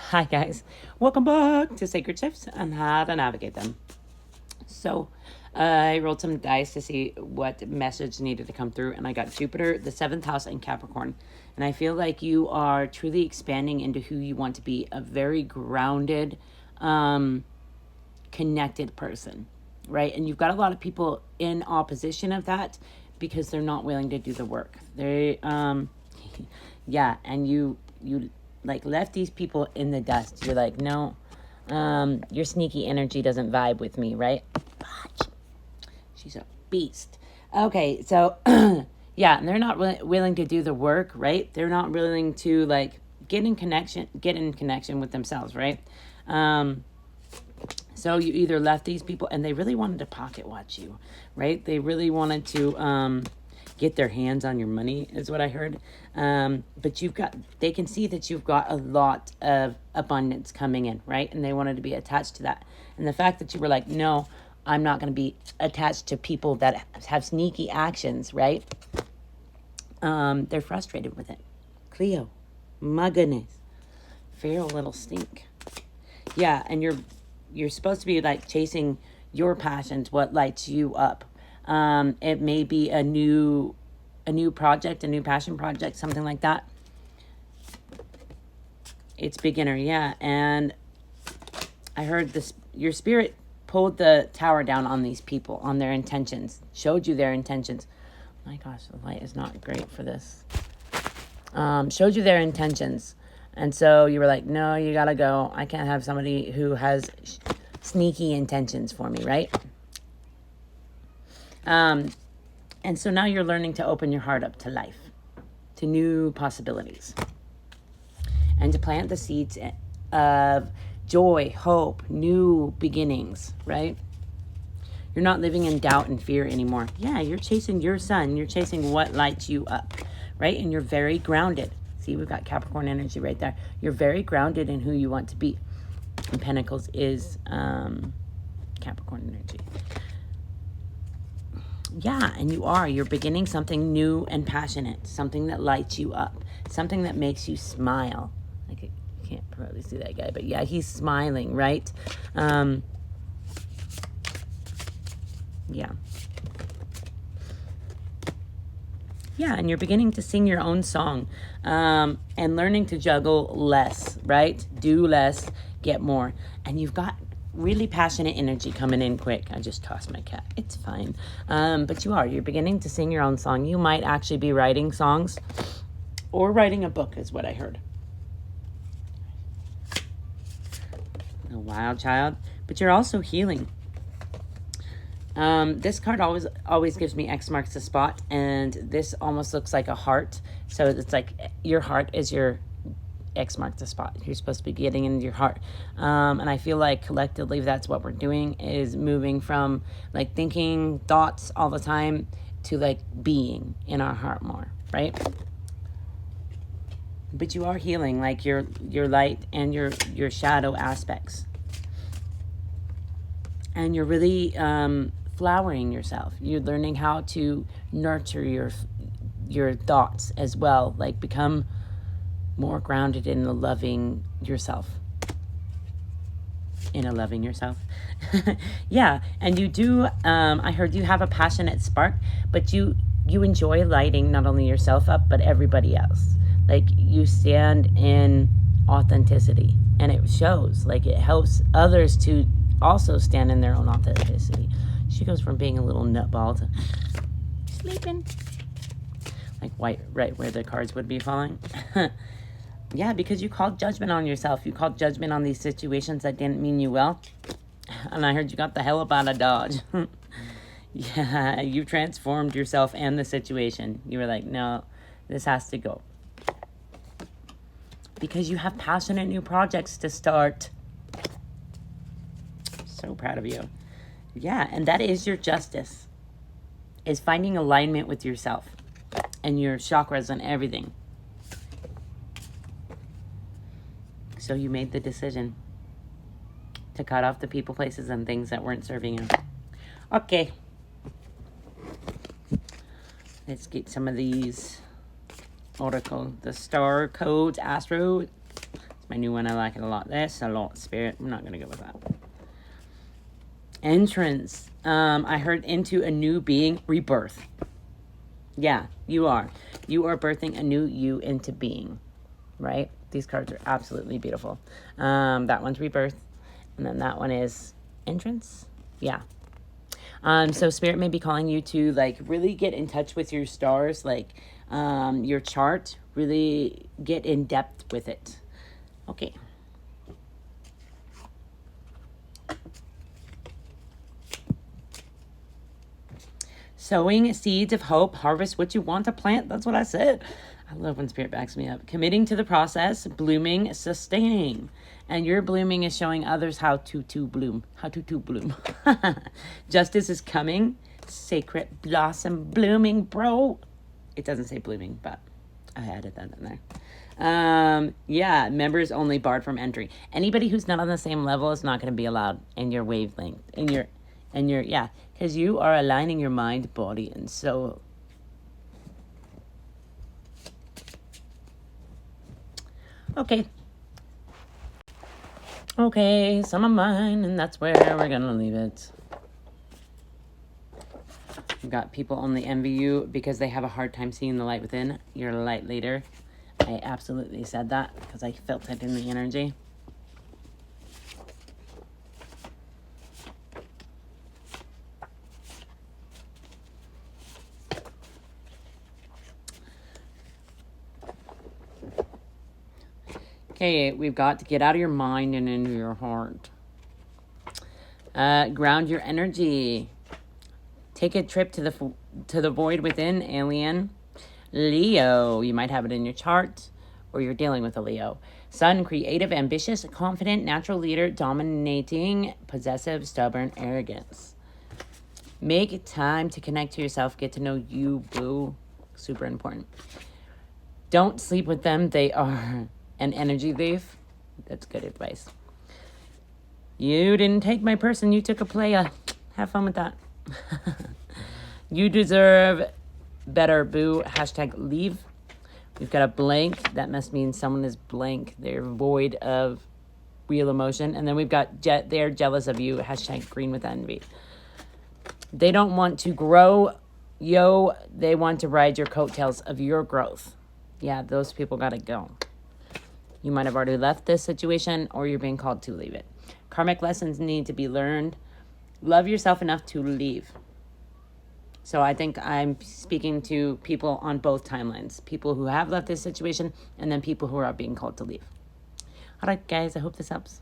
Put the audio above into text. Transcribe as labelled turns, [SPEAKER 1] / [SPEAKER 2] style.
[SPEAKER 1] Hi, guys. Welcome back to Sacred Shifts and how to navigate them. So, I rolled some dice to see what message needed to come through, and I got Jupiter, the seventh house, and Capricorn. And I feel like you are truly expanding into who you want to be, a very grounded, connected person, right? And you've got a lot of people in opposition of that because they're not willing to do the work. Yeah, and you like left these people in the dust. You're like, no, your sneaky energy doesn't vibe with me, right? She's a beast. Okay, so yeah, and they're not willing to do the work, right? They're not willing to like get in connection with themselves, right? So you either left these people and they really wanted to pocket watch you, right? They really wanted to get their hands on your money, is what I heard. But they can see that you've got a lot of abundance coming in, right? And they wanted to be attached to that. And the fact that you were like, no, I'm not going to be attached to people that have sneaky actions, right? They're frustrated with it. Cleo, my goodness. Feral little stink. Yeah, and you're supposed to be like chasing your passions, what lights you up. It may be a new project, a new passion project, something like that. It's beginner, yeah. And I heard this, your spirit pulled the tower down on these people, on their intentions, showed you their intentions. My gosh, the light is not great for this. Showed you their intentions. And so you were like, no, you gotta go. I can't have somebody who has sneaky intentions for me, right? And so now you're learning to open your heart up to life, to new possibilities, and to plant the seeds of joy, hope, new beginnings, right? You're not living in doubt and fear anymore. Yeah, you're chasing your sun. You're chasing what lights you up, right? And you're very grounded. See, we've got Capricorn energy right there. You're very grounded in who you want to be. And Pentacles is Capricorn energy. Yeah, and you're beginning something new and passionate, something that lights you up, something that makes you smile. Like, you can't probably see that guy, but yeah, he's smiling, right? Yeah. Yeah, and you're beginning to sing your own song, and learning to juggle less, right? Do less, get more. And you've got really passionate energy coming in quick. I just tossed my cat. It's fine. But you're beginning to sing your own song. You might actually be writing songs or writing a book, is what I heard. A wild child. But you're also healing. This card always gives me X marks the spot, and this almost looks like a heart. So it's like your heart is your X marks the spot. You're supposed to be getting into your heart. And I feel like collectively that's what we're doing, is moving from like thinking thoughts all the time to like being in our heart more, right? But you are healing like your light and your shadow aspects. And you're really flowering yourself. You're learning how to nurture your thoughts as well, like become more grounded in loving yourself. Yeah, and you do, I heard you have a passionate spark, but you enjoy lighting not only yourself up, but everybody else. Like, you stand in authenticity, and it shows. Like, it helps others to also stand in their own authenticity. She goes from being a little nutball to sleeping. Like right where the cards would be falling. Yeah, because you called judgment on yourself. You called judgment on these situations that didn't mean you well. And I heard you got the hell up out of Dodge. Yeah, you transformed yourself and the situation. You were like, no, this has to go. Because you have passionate new projects to start. So proud of you. Yeah, and that is your justice. Is finding alignment with yourself and your chakras and everything. So you made the decision to cut off the people, places, and things that weren't serving you. Okay. Let's get some of these oracle, the star codes, astro My new one, I like it a lot. That's a lot, Spirit. I'm not going to go with that. Entrance. I heard into a new being, rebirth. Yeah, you are. You are birthing a new you into being, right? These cards are absolutely beautiful. That one's rebirth. And then that one is entrance. Yeah. So Spirit may be calling you to like really get in touch with your stars, like your chart, really get in depth with it. Okay. Sowing seeds of hope, harvest what you want to plant. That's what I said. I love when Spirit backs me up. Committing to the process, blooming, sustaining. And your blooming is showing others how to bloom. How to bloom. Justice is coming. Sacred blossom blooming, bro. It doesn't say blooming, but I added that in there. Yeah, members only barred from entry. Anybody who's not on the same level is not going to be allowed in your wavelength. Yeah, because you are aligning your mind, body, and soul. Okay, some of mine, and that's where we're gonna leave it. We've got people only envy you because they have a hard time seeing the light within. You're a light leader. I absolutely said that because I felt it in the energy. Okay, we've got to get out of your mind and into your heart. Ground your energy. Take a trip to the void within, alien. Leo, you might have it in your chart, or you're dealing with a Leo. Sun, creative, ambitious, confident, natural leader, dominating, possessive, stubborn, arrogance. Make time to connect to yourself. Get to know you, boo. Super important. Don't sleep with them. They are an energy thief. That's good advice. You didn't take my person. You took a player. Have fun with that. You deserve better, boo. Hashtag leave. We've got a blank. That must mean someone is blank. They're void of real emotion. And then we've got they're jealous of you. Hashtag green with envy. They don't want to grow. They want to ride your coattails of your growth. Yeah, those people got to go. You might have already left this situation or you're being called to leave it. Karmic lessons need to be learned. Love yourself enough to leave. So I think I'm speaking to people on both timelines. People who have left this situation and then people who are being called to leave. All right, guys, I hope this helps.